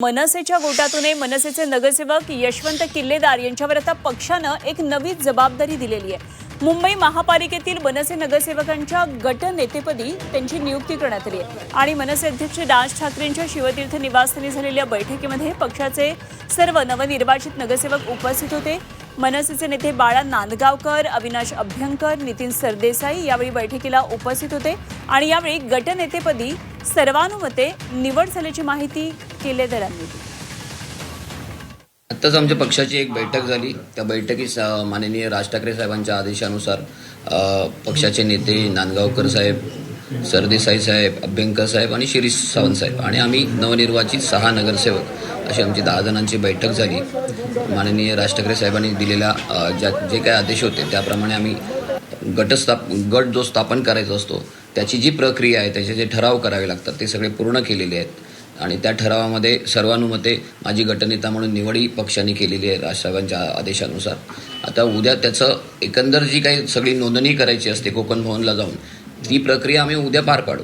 मनसेच्या गोटातून मनसेचे नगरसेवक यशवंत किल्लेदार यांच्यावर आता पक्षानं एक नवी जबाबदारी दिलेली आहे। मुंबई महापालिकेतील मनसे नगरसेवकांच्या गटनेतेपदी त्यांची नियुक्ती करण्यात आली आहे आणि मनसे अध्यक्ष राज ठाकरेंच्या शिवतीर्थ निवासस्थानी झालेल्या बैठकीमध्ये पक्षाचे सर्व नवनिर्वाचित नगरसेवक उपस्थित होते। मनसेचे नेते बाळा नांदगावकर, अविनाश अभ्यंकर, नितीन सरदेसाई यावेळी बैठकीला उपस्थित होते आणि यावेळी गटनेतेपदी सर्वानुमते निवड झाल्याची माहिती किल्लेदारांनी दिली। आत्ताच आमच्या पक्षाची एक बैठक झाली। त्या बैठकीत माननीय राज ठाकरे साहेबांच्या आदेशानुसार पक्षाचे नेते नांदगावकर साहेब, सरदेसाई साहेब, अभ्यंकर साहेब आणि शिरीष सावंत साहेब आणि आम्ही नवनिर्वाचित 6 नगरसेवक अशी आमची 10 जणांची बैठक झाली। माननीय राज ठाकरे साहेबांनी दिलेल्या जे काही आदेश होते त्याप्रमाणे आम्ही गट जो स्थापन करायचा असतो त्याची जी प्रक्रिया आहे, त्याचे जे ठराव करावे लागतात ते सगळे पूर्ण केलेले आहेत आणि त्या ठरावामध्ये सर्वानुमते माझी गटनेता म्हणून निवडही पक्षाने केलेली आहे राजसाहेबांच्या आदेशानुसार। आता उद्या त्याचं एकंदर जी काही सगळी नोंदणी करायची असते कोकण भवनला जाऊन, ती प्रक्रिया आम्ही उद्या पार पाडू।